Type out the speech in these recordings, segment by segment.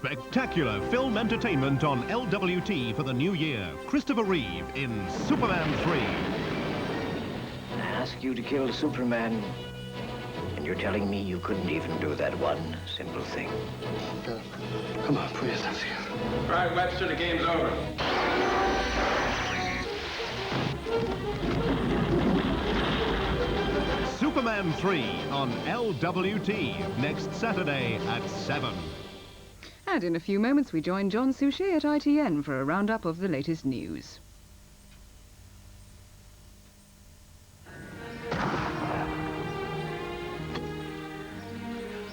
Spectacular film entertainment on LWT for the new year. Christopher Reeve in Superman 3. I asked you to kill Superman, and you're telling me you couldn't even do that one simple thing. Come on, put yourself together. All right, Webster, the game's over. Superman 3 on LWT next Saturday at 7. And in a few moments we join John Suchet at ITN for a roundup of the latest news.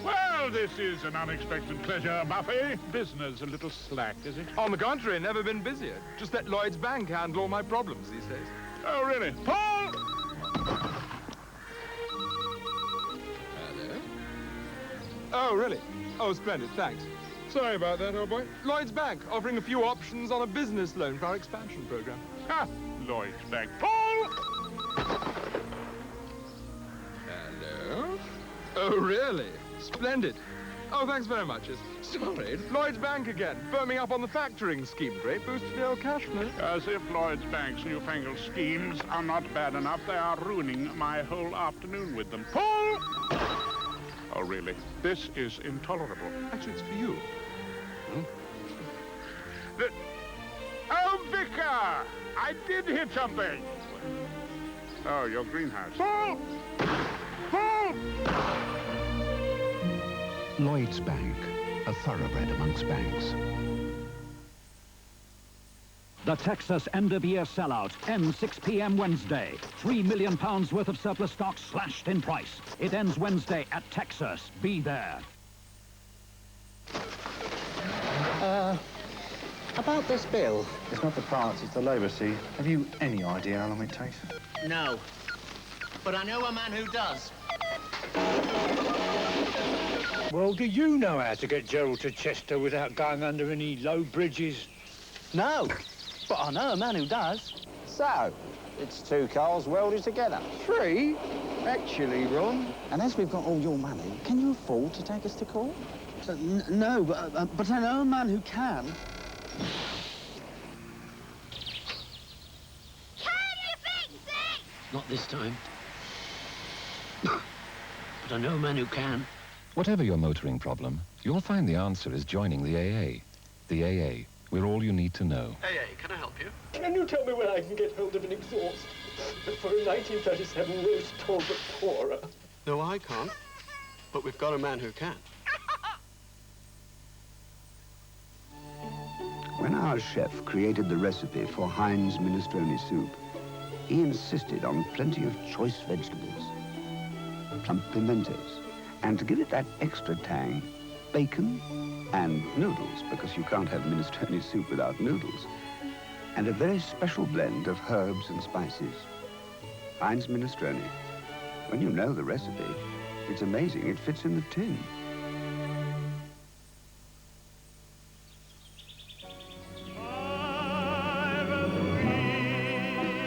Well, this is an unexpected pleasure, Buffy. Business a little slack, is it? On the contrary, never been busier. Just let Lloyds Bank handle all my problems these days. Oh, really? Paul! Hello? Oh, really? Oh, splendid, thanks. Sorry about that, old boy. Lloyds Bank, offering a few options on a business loan for our expansion program. Ah, Lloyds Bank. Paul! Hello? Oh, really? Splendid. Oh, thanks very much. Sorry, Lloyds Bank again. Firming up on the factoring scheme. Great boost to the old cash flow. As if Lloyds Bank's newfangled schemes are not bad enough, they are ruining my whole afternoon with them. Paul! Oh, really? This is intolerable. Actually, it's for you. Oh, Vicar! I did hit something! Oh, your greenhouse. Paul! Paul! Lloyds Bank, a thoroughbred amongst banks. The Texas end-of-year sellout ends 6 p.m. Wednesday. £3 million worth of surplus stock slashed in price. It ends Wednesday at Texas. Be there. About this bill. It's not the parts, it's the labour, see. Have you any idea how long it takes? No. But I know a man who does. Well, do you know how to get Gerald to Chester without going under any low bridges? No, but I know a man who does. So, it's 2 cars welded together. 3? Actually, Ron. And as we've got all your money, can you afford to take us to court? No, but I know a man who can. Can you fix it? Not this time. But I know a man who can. Whatever your motoring problem, you'll find the answer is joining the AA. The AA, we're all you need to know. AA, can I help you? Can you tell me where I can get hold of an exhaust for a 1937 roast Talbot pourer? No, I can't. But we've got a man who can. When our chef created the recipe for Heinz minestrone soup, he insisted on plenty of choice vegetables, plump pimentos, and to give it that extra tang, bacon and noodles, because you can't have minestrone soup without noodles, and a very special blend of herbs and spices. Heinz minestrone. When you know the recipe, it's amazing it fits in the tin.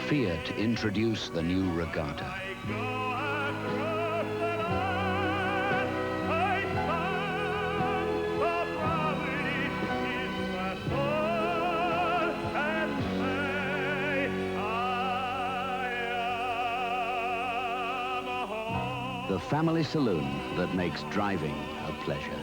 Fiat introduced the new Rigonda. The family saloon that makes driving a pleasure.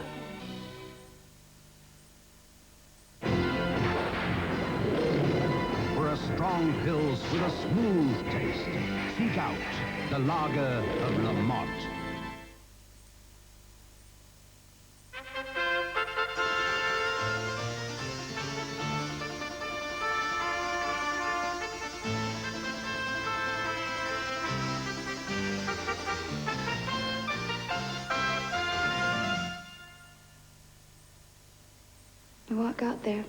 For a strong pils with a smooth taste, seek out the lager of Lamot. You walk out there,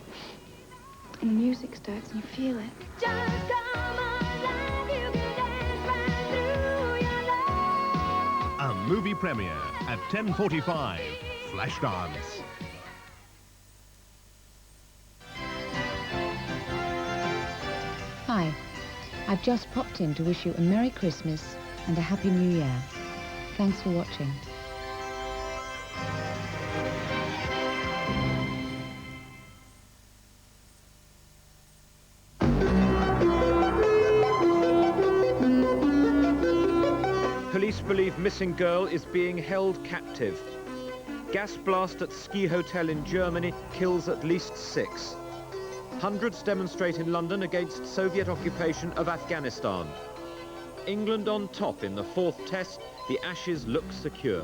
and the music starts, and you feel it. Just come alive, you can dance right through your life. A movie premiere at 10:45. Flashdance. Hi, I've just popped in to wish you a Merry Christmas and a Happy New Year. Thanks for watching. Police believe missing girl is being held captive. Gas blast at ski hotel in Germany kills at least 6. Hundreds demonstrate in London against Soviet occupation of Afghanistan. England on top in the 4th test, the Ashes look secure.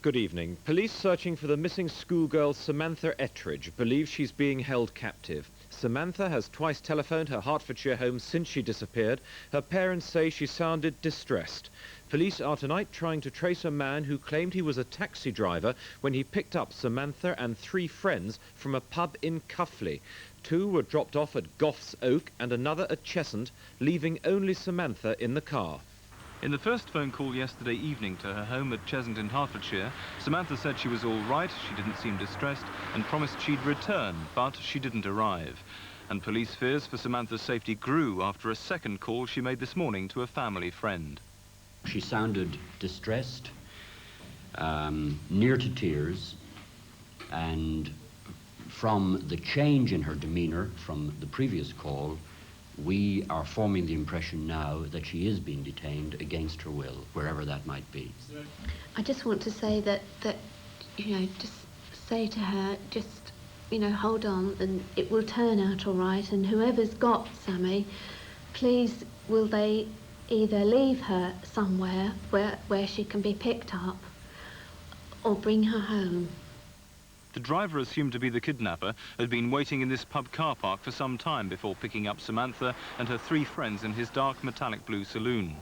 Good evening. Police searching for the missing schoolgirl Samantha Ettridge believe she's being held captive. Samantha has twice telephoned her Hertfordshire home since she disappeared. Her parents say she sounded distressed. Police are tonight trying to trace a man who claimed he was a taxi driver when he picked up Samantha and 3 friends from a pub in Cuffley. 2 were dropped off at Goff's Oak and another at Cheshunt, leaving only Samantha in the car. In the first phone call yesterday evening to her home at Cheshunt in Hertfordshire, Samantha said she was all right, she didn't seem distressed, and promised she'd return, but she didn't arrive. And police fears for Samantha's safety grew after a second call she made this morning to a family friend. She sounded distressed, near to tears, and from the change in her demeanour from the previous call, we are forming the impression now that she is being detained against her will, wherever that might be. I just want to say that you know, just say to her, just, you know, hold on and it will turn out all right, and whoever's got Sammy, please will they either leave her somewhere where she can be picked up or bring her home. The driver, assumed to be the kidnapper, had been waiting in this pub car park for some time before picking up Samantha and her 3 friends in his dark metallic blue saloon.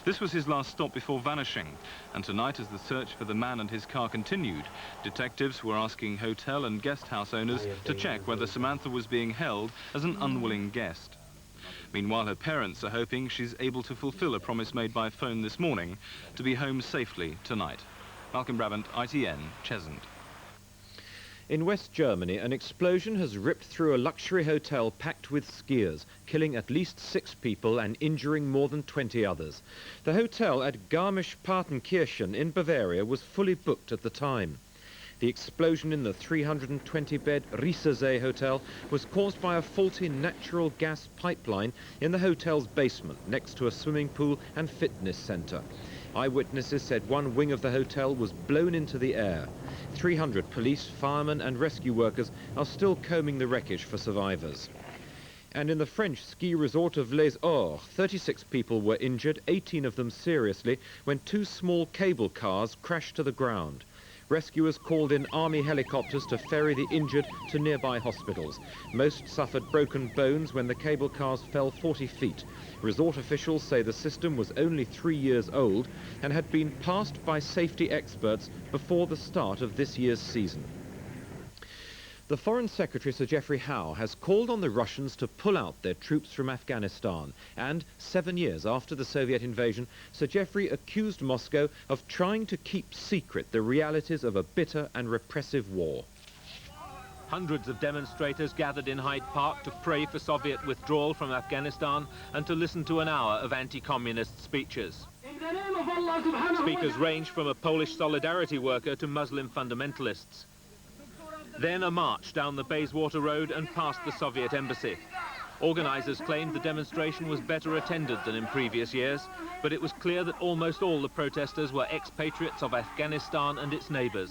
This was his last stop before vanishing, and tonight, as the search for the man and his car continued, detectives were asking hotel and guest house owners to check whether Samantha was being held as an unwilling guest. Meanwhile, her parents are hoping she's able to fulfill a promise made by phone this morning to be home safely tonight. Malcolm Brabant, ITN, Cheshunt. In West Germany, an explosion has ripped through a luxury hotel packed with skiers, killing at least 6 people and injuring more than 20 others. The hotel at Garmisch-Partenkirchen in Bavaria was fully booked at the time. The explosion in the 320-bed Riesersee hotel was caused by a faulty natural gas pipeline in the hotel's basement next to a swimming pool and fitness centre. Eyewitnesses said one wing of the hotel was blown into the air. 300 police, firemen and rescue workers are still combing the wreckage for survivors. And in the French ski resort of Les Ors, 36 people were injured, 18 of them seriously, when 2 small cable cars crashed to the ground. Rescuers called in army helicopters to ferry the injured to nearby hospitals. Most suffered broken bones when the cable cars fell 40 feet. Resort officials say the system was only 3 years old and had been passed by safety experts before the start of this year's season. The Foreign Secretary, Sir Geoffrey Howe, has called on the Russians to pull out their troops from Afghanistan. And 7 years after the Soviet invasion, Sir Geoffrey accused Moscow of trying to keep secret the realities of a bitter and repressive war. Hundreds of demonstrators gathered in Hyde Park to pray for Soviet withdrawal from Afghanistan and to listen to an hour of anti-communist speeches. Speakers ranged from a Polish solidarity worker to Muslim fundamentalists. Then a march down the Bayswater Road and past the Soviet embassy. Organisers claimed the demonstration was better attended than in previous years, but it was clear that almost all the protesters were expatriates of Afghanistan and its neighbours.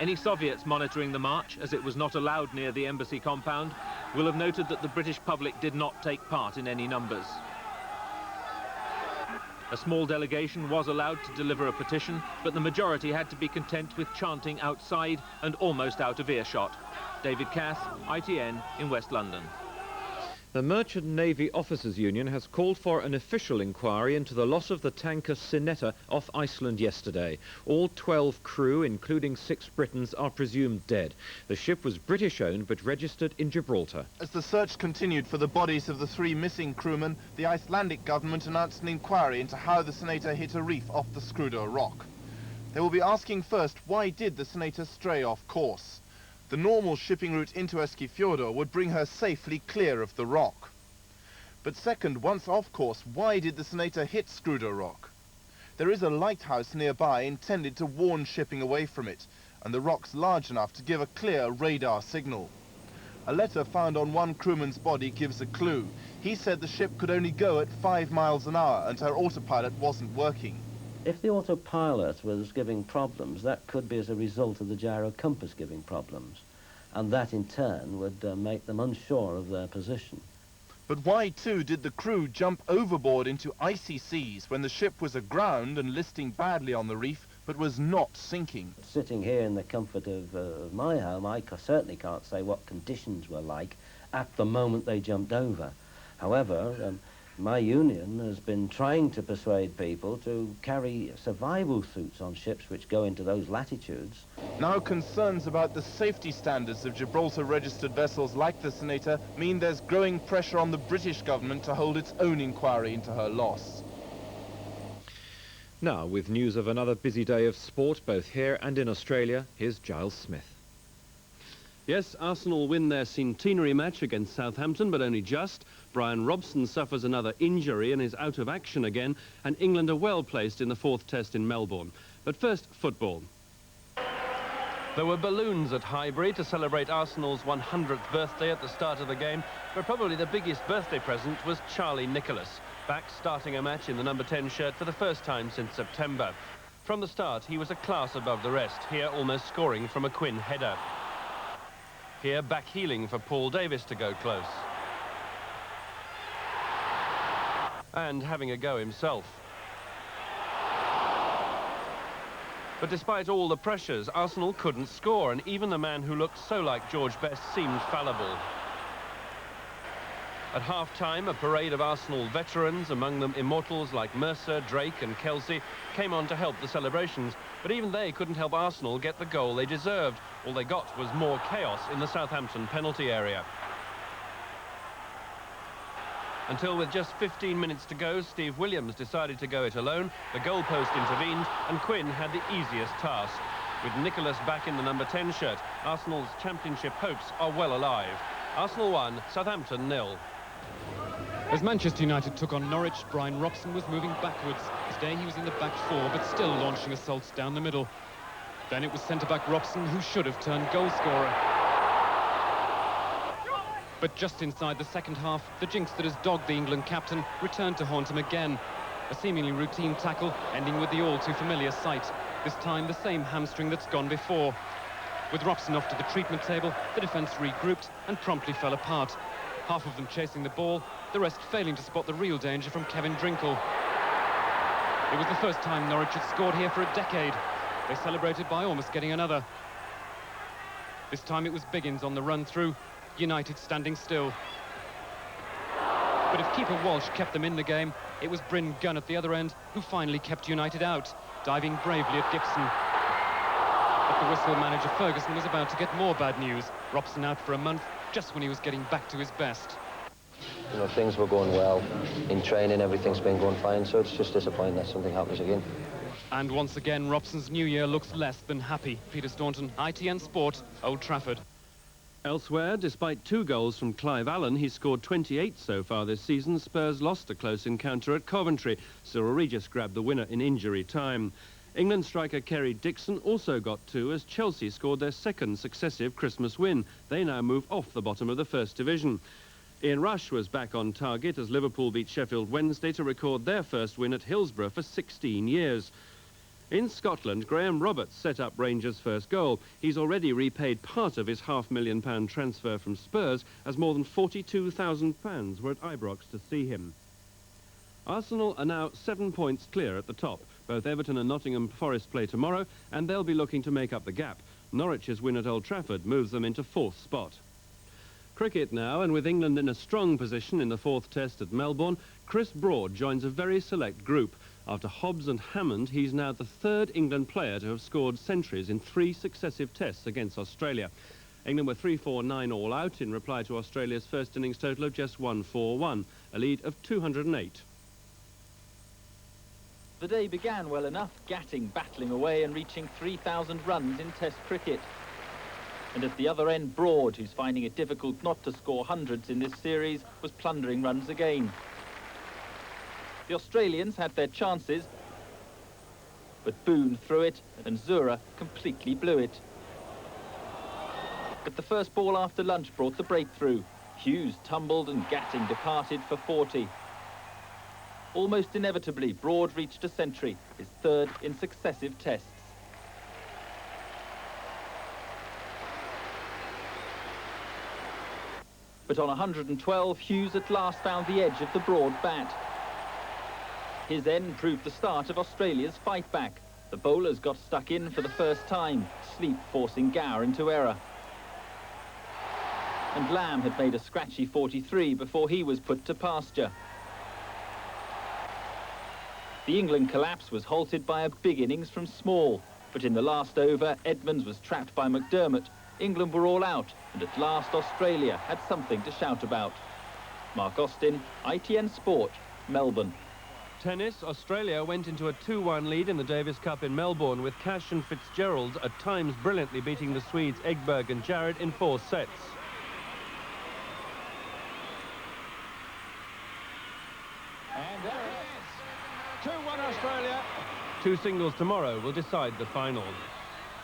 Any Soviets monitoring the march, as it was not allowed near the embassy compound, will have noted that the British public did not take part in any numbers. A small delegation was allowed to deliver a petition, but the majority had to be content with chanting outside and almost out of earshot. David Cass, ITN in West London. The Merchant Navy Officers Union has called for an official inquiry into the loss of the tanker Sinetta off Iceland yesterday. All 12 crew, including 6 Britons, are presumed dead. The ship was British-owned but registered in Gibraltar. As the search continued for the bodies of the 3 missing crewmen, the Icelandic government announced an inquiry into how the Sinetta hit a reef off the Skruder rock. They will be asking first, why did the Sinetta stray off course? The normal shipping route into Eskifjordur would bring her safely clear of the rock. But second, once off course, why did the Sinetta hit Skruder rock? There is a lighthouse nearby intended to warn shipping away from it, and the rock's large enough to give a clear radar signal. A letter found on one crewman's body gives a clue. He said the ship could only go at 5 miles an hour and her autopilot wasn't working. If the autopilot was giving problems, that could be as a result of the gyro compass giving problems, and that in turn would make them unsure of their position. But why, too, did the crew jump overboard into icy seas when the ship was aground and listing badly on the reef, but was not sinking? Sitting here in the comfort of my home, I certainly can't say what conditions were like at the moment they jumped over. However, my union has been trying to persuade people to carry survival suits on ships which go into those latitudes. Now concerns about the safety standards of Gibraltar-registered vessels like the Senator mean there's growing pressure on the British government to hold its own inquiry into her loss. Now, with news of another busy day of sport, both here and in Australia, here's Giles Smith. Yes, Arsenal win their centenary match against Southampton, but only just. Brian Robson suffers another injury and is out of action again, and England are well placed in the 4th test in Melbourne. But first, football. There were balloons at Highbury to celebrate Arsenal's 100th birthday at the start of the game, but probably the biggest birthday present was Charlie Nicholas, back starting a match in the number 10 shirt for the first time since September. From the start, he was a class above the rest, here almost scoring from a Quinn header. Here, back heeling for Paul Davis to go close. And having a go himself. But despite all the pressures, Arsenal couldn't score, and even the man who looked so like George Best seemed fallible. At half-time, a parade of Arsenal veterans, among them immortals like Mercer, Drake and Kelsey, came on to help the celebrations. But even they couldn't help Arsenal get the goal they deserved. All they got was more chaos in the Southampton penalty area. Until with just 15 minutes to go, Steve Williams decided to go it alone, the goalpost intervened, and Quinn had the easiest task. With Nicholas back in the number 10 shirt, Arsenal's championship hopes are well alive. Arsenal 1, Southampton 0. As Manchester United took on Norwich, Brian Robson was moving backwards. Today he was in the back four, but still launching assaults down the middle. Then it was centre-back Robson who should have turned goal-scorer. But just inside the second half, the jinx that has dogged the England captain returned to haunt him again. A seemingly routine tackle, ending with the all-too-familiar sight. This time, the same hamstring that's gone before. With Robson off to the treatment table, the defence regrouped and promptly fell apart. Half of them chasing the ball, the rest failing to spot the real danger from Kevin Drinkle. It was the first time Norwich had scored here for a decade. They celebrated by almost getting another. This time it was Biggins on the run-through, United standing still. But if keeper Walsh kept them in the game, it was Bryn Gunn at the other end who finally kept United out, diving bravely at Gibson. But the whistle manager Ferguson was about to get more bad news. Robson out for a month, just when he was getting back to his best. You know, things were going well. In training, everything's been going fine, so it's just disappointing that something happens again. And once again, Robson's new year looks less than happy. Peter Staunton, ITN Sport, Old Trafford. Elsewhere, despite 2 goals from Clive Allen, he's scored 28 so far this season. Spurs lost a close encounter at Coventry. Cyril Regis grabbed the winner in injury time. England striker Kerry Dixon also got 2 as Chelsea scored their second successive Christmas win. They now move off the bottom of the First Division. Ian Rush was back on target as Liverpool beat Sheffield Wednesday to record their first win at Hillsborough for 16 years. In Scotland, Graham Roberts set up Rangers' first goal. He's already repaid part of his £500,000 transfer from Spurs, as more than £42,000 were at Ibrox to see him. Arsenal are now 7 points clear at the top. Both Everton and Nottingham Forest play tomorrow, and they'll be looking to make up the gap. Norwich's win at Old Trafford moves them into 4th spot. Cricket now, and with England in a strong position in the 4th test at Melbourne, Chris Broad joins a very select group. After Hobbs and Hammond, he's now the 3rd England player to have scored centuries in 3 successive tests against Australia. England were 3-4-9 all out in reply to Australia's first innings total of just 141, a lead of 208. The day began well enough, Gatting battling away and reaching 3,000 runs in Test cricket. And at the other end, Broad, who's finding it difficult not to score hundreds in this series, was plundering runs again. The Australians had their chances, but Boone threw it and Zura completely blew it. but the first ball after lunch brought the breakthrough. Hughes tumbled and Gatting departed for 40. Almost inevitably, Broad reached a century, his third in successive tests. But on 112, Hughes at last found the edge of the Broad bat. His end proved the start of Australia's fight back. The bowlers got stuck in for the first time, sleep forcing Gower into error. And Lamb had made a scratchy 43 before he was put to pasture. The England collapse was halted by a big innings from Small, but in the last over, Edmonds was trapped by McDermott. England were all out, and at last Australia had something to shout about. Mark Austin, ITN Sport, Melbourne. Tennis, Australia went into a 2-1 lead in the Davis Cup in Melbourne, with Cash and Fitzgerald at times brilliantly beating the Swedes Egberg and Jarrett in 4 sets. And there it is, 2-1 Australia. 2 singles tomorrow will decide the final.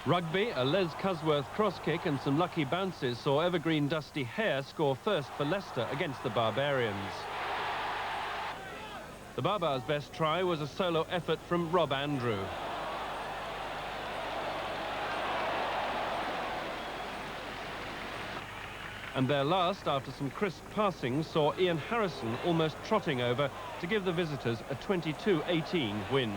Rugby, a Les Cusworth cross-kick and some lucky bounces saw evergreen Dusty Hare score first for Leicester against the Barbarians. The Barbars' best try was a solo effort from Rob Andrew. And their last, after some crisp passing, saw Ian Harrison almost trotting over to give the visitors a 22-18 win.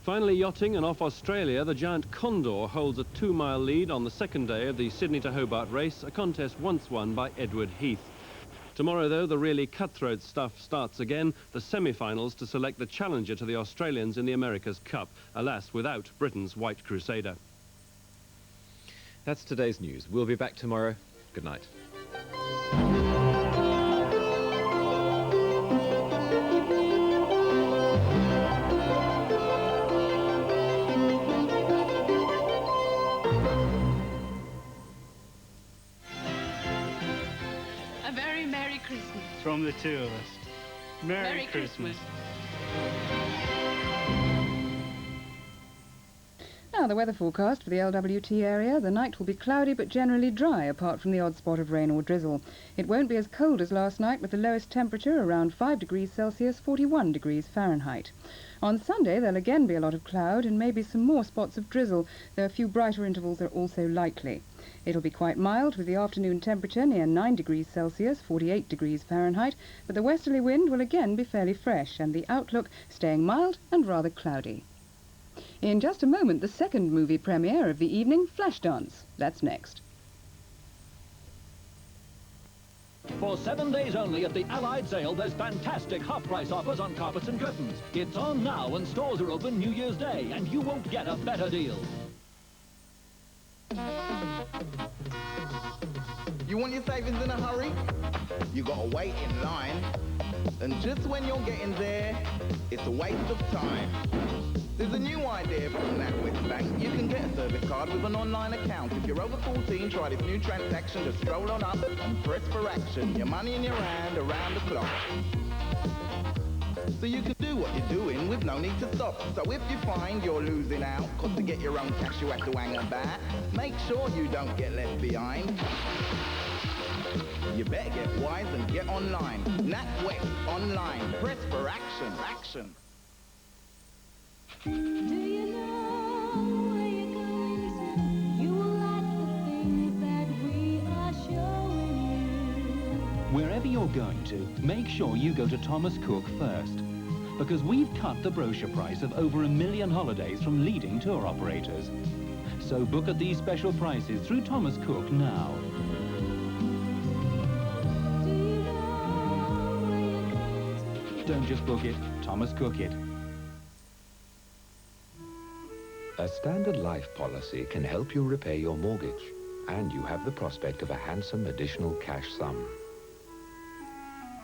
Finally, yachting, and off Australia, the giant Condor holds a 2-mile lead on the second day of the Sydney to Hobart race, a contest once won by Edward Heath. Tomorrow, though, the really cutthroat stuff starts again, the semi-finals to select the challenger to the Australians in the America's Cup, alas, without Britain's White Crusader. That's today's news. We'll be back tomorrow. Good night. A very Merry Christmas. From the two of us. Merry Christmas. Now, the weather forecast for the LWT area. The night will be cloudy but generally dry, apart from the odd spot of rain or drizzle. It won't be as cold as last night, with the lowest temperature around 5 degrees Celsius, 41 degrees Fahrenheit. On Sunday, there'll again be a lot of cloud and maybe some more spots of drizzle, though a few brighter intervals are also likely. It'll be quite mild, with the afternoon temperature near 9 degrees Celsius, 48 degrees Fahrenheit, but the westerly wind will again be fairly fresh, and the outlook staying mild and rather cloudy. In just a moment, the second movie premiere of the evening, Flashdance. That's next. For 7 days only at the Allied sale, there's fantastic half-price offers on carpets and curtains. It's on now and stores are open New Year's Day, and you won't get a better deal. You want your savings in a hurry? You gotta wait in line. And just when you're getting there, it's a waste of time. There's a new idea from NatWest Bank. You can get a service card with an online account. If you're over 14, try this new transaction. Just stroll on up and press for action. Your money in your hand around the clock. So you can do what you're doing with no need to stop. So if you find you're losing out, cause to get your own cash you have to hang on back, make sure you don't get left behind. You better get wise and get online. NatWest Online. Press for action. Action. Do you know where you're going soon? You will like the things that we are showing you. Wherever you're going to, make sure you go to Thomas Cook first. Because we've cut the brochure price of over 1 million holidays from leading tour operators. So book at these special prices through Thomas Cook now. Don't just book it, Thomas Cook it. A Standard Life policy can help you repay your mortgage, and you have the prospect of a handsome additional cash sum.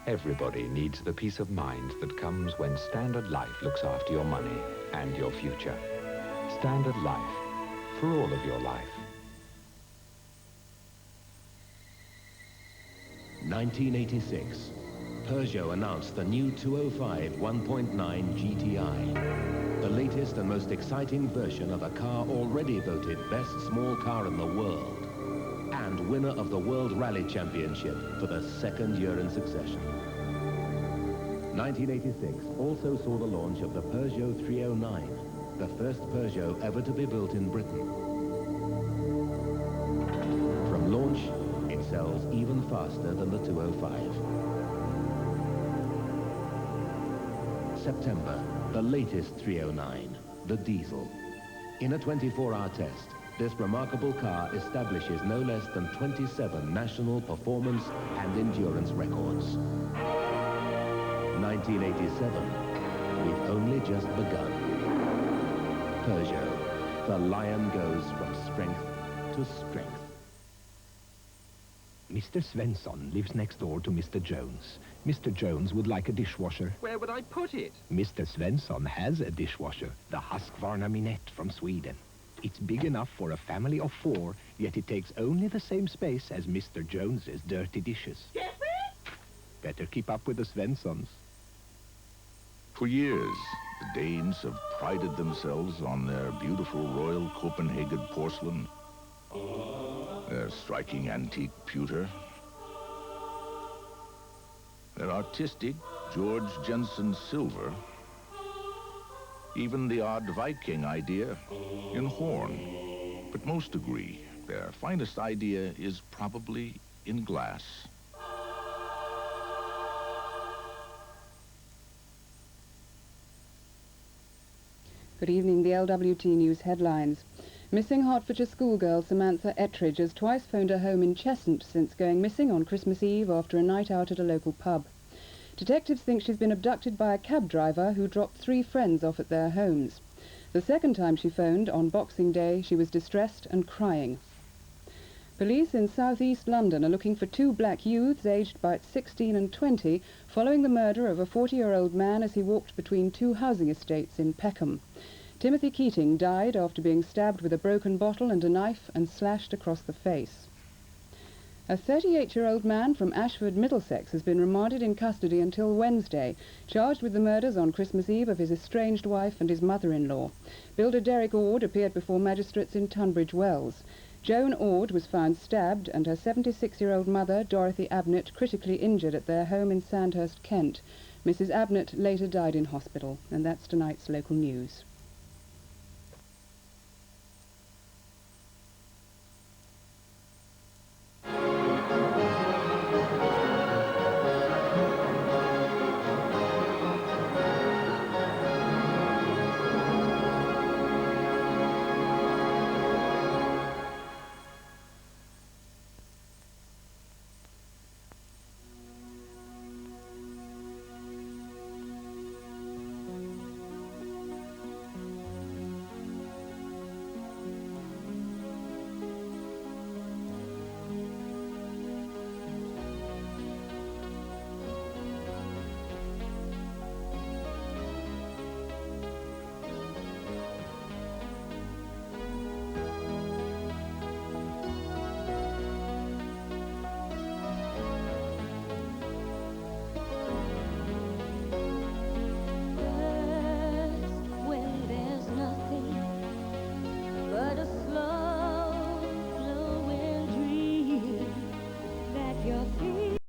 Everybody needs the peace of mind that comes when Standard Life looks after your money and your future. Standard Life, for all of your life. 1986. Peugeot announced the new 205 1.9 GTI, the latest and most exciting version of a car already voted best small car in the world and winner of the World Rally Championship for the second year in succession. 1986 also saw the launch of the Peugeot 309, the first Peugeot ever to be built in Britain. From launch, it sells even faster than the 205. September, the latest 309, the diesel. In a 24-hour test, this remarkable car establishes no less than 27 national performance and endurance records. 1987, we've only just begun. Peugeot, the lion goes from strength to strength. Mr. Svensson lives next door to Mr. Jones. Mr. Jones would like a dishwasher. Where would I put it? Mr. Svensson has a dishwasher, the Husqvarna Minette from Sweden. It's big enough for a family of 4, yet it takes only the same space as Mr. Jones's dirty dishes. Better keep up with the Svenssons. For years, the Danes have prided themselves on their beautiful Royal Copenhagen porcelain, their striking antique pewter, their artistic George Jensen silver, even the odd Viking idea in horn. But most agree their finest idea is probably in glass. Good evening, the LWT News headlines. Missing Hertfordshire schoolgirl Samantha Ettridge has twice phoned her home in Cheshunt since going missing on Christmas Eve after a night out at a local pub. Detectives think she's been abducted by a cab driver who dropped 3 friends off at their homes. The second time she phoned, on Boxing Day, she was distressed and crying. Police in southeast London are looking for 2 black youths aged about 16 and 20 following the murder of a 40-year-old man as he walked between 2 housing estates in Peckham. Timothy Keating died after being stabbed with a broken bottle and a knife and slashed across the face. A 38-year-old man from Ashford, Middlesex, has been remanded in custody until Wednesday, charged with the murders on Christmas Eve of his estranged wife and his mother-in-law. Builder Derek Ord appeared before magistrates in Tunbridge Wells. Joan Ord was found stabbed and her 76-year-old mother, Dorothy Abnett, critically injured at their home in Sandhurst, Kent. Mrs. Abnett later died in hospital, and that's tonight's local news.